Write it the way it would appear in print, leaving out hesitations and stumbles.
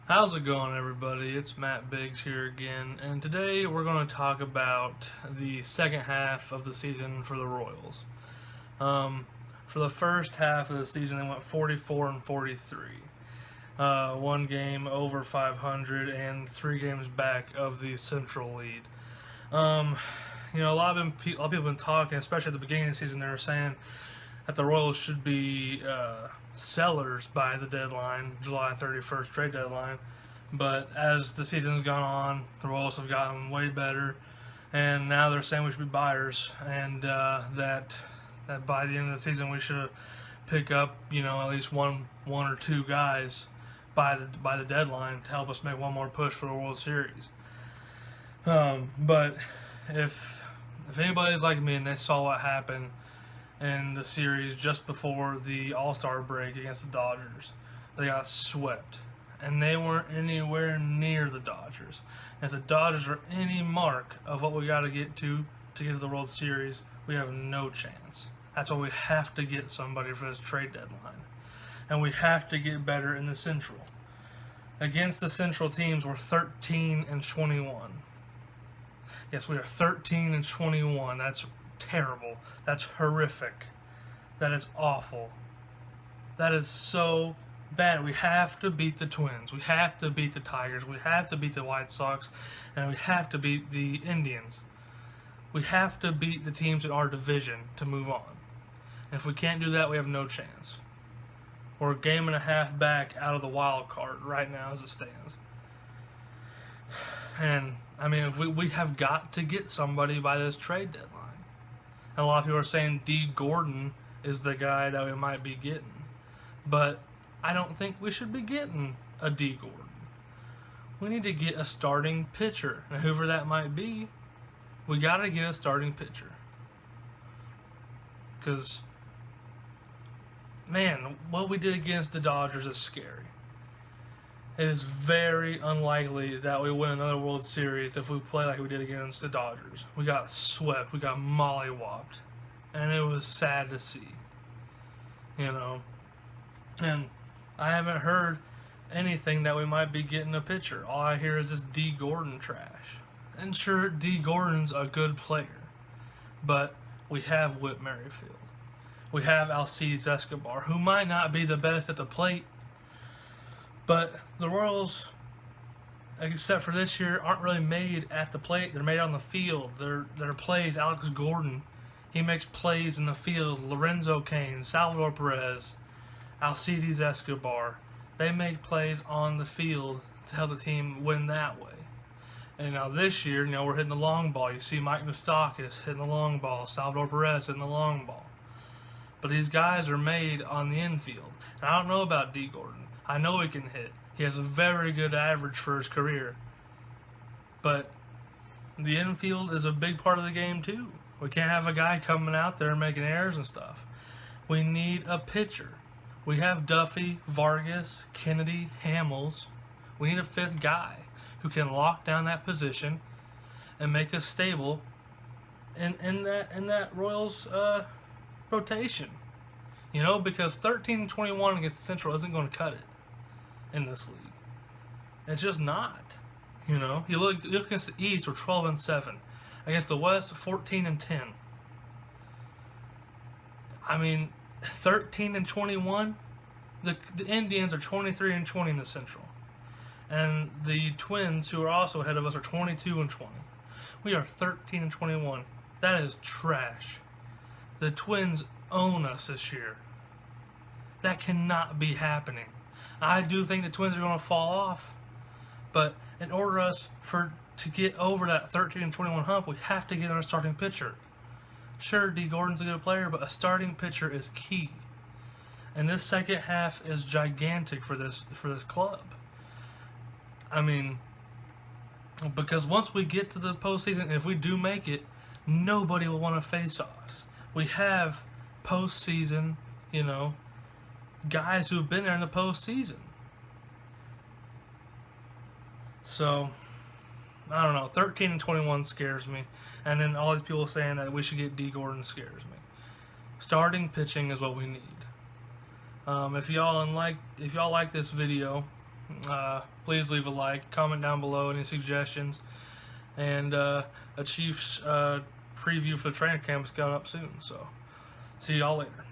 How's it going, everybody? It's Matt Biggs here again, and today we're going to talk about the second half of the season for the Royals. For the first half of the season, they went 44 and 43. One game over 500 and 3 games back of the Central lead. A lot of people have been talking, especially at the beginning of the season. They were saying that the Royals should be sellers by the deadline, July 31st trade deadline. But as the season's gone on, the Royals have gotten way better, and now they're saying we should be buyers, and that by the end of the season we should pick up, at least one or two guys by the deadline to help us make one more push for the World Series. But if anybody's like me and they saw what happened in the series just before the All-Star break against the Dodgers, they got swept, and they weren't anywhere near the Dodgers. And if the Dodgers are any mark of what we got to get to get to the World Series, we have no chance. That's why we have to get somebody for this trade deadline, and we have to get better in the Central. Against the Central teams, we're 13 and 21. Yes, we are 13 and 21. That's terrible. That's horrific. That is awful. That is so bad. We have to beat the Twins. We have to beat the Tigers. We have to beat the White Sox. And we have to beat the Indians. We have to beat the teams in our division to move on. And if we can't do that, we have no chance. We're a game and a half back out of the wild card right now as it stands. And if we have got to get somebody by this trade deadline. And a lot of people are saying Dee Gordon is the guy that we might be getting. But I don't think we should be getting a Dee Gordon. We need to get a starting pitcher. And whoever that might be, we got to get a starting pitcher. Because, man, what we did against the Dodgers is scary. It is very unlikely that we win another World Series if we play like we did against the Dodgers. We got swept. We got mollywopped. And it was sad to see. And I haven't heard anything that we might be getting a pitcher. All I hear is this Dee Gordon trash. And sure, Dee Gordon's a good player. But we have Whit Merrifield. We have Alcides Escobar, who might not be the best at the plate. But the Royals, except for this year, aren't really made at the plate. They're made on the field. Their plays, Alex Gordon, he makes plays in the field. Lorenzo Cain, Salvador Perez, Alcides Escobar, they make plays on the field to help the team win that way. And now this year, we're hitting the long ball. You see Mike Moustakas hitting the long ball, Salvador Perez hitting the long ball. But these guys are made on the infield. And I don't know about Dee Gordon. I know he can hit. He has a very good average for his career. But the infield is a big part of the game too. We can't have a guy coming out there and making errors and stuff. We need a pitcher. We have Duffy, Vargas, Kennedy, Hamels. We need a fifth guy who can lock down that position and make us stable in that Royals rotation. Because 13-21 against the Central isn't going to cut it in this league. It's just not. You look against the East, we're 12-7. Against the West, 14-10. 13-21. The Indians are 23-20 in the Central, and the Twins, who are also ahead of us, are 22-20. We are 13-21. That is trash. The Twins own us this year. That cannot be happening. I do think the Twins are going to fall off, but in order to get over that 13-21 hump, we have to get our starting pitcher. Sure, Dee Gordon's a good player, but a starting pitcher is key. And this second half is gigantic for this club. Because once we get to the postseason, if we do make it, nobody will want to face us. We have postseason, guys who've been there in the postseason. So, I don't know. 13-21 scares me, and then all these people saying that we should get Dee Gordon scares me. Starting pitching is what we need. If y'all like this video, please leave a like, comment down below any suggestions, and a Chiefs preview for the training camp is coming up soon. So, see y'all later.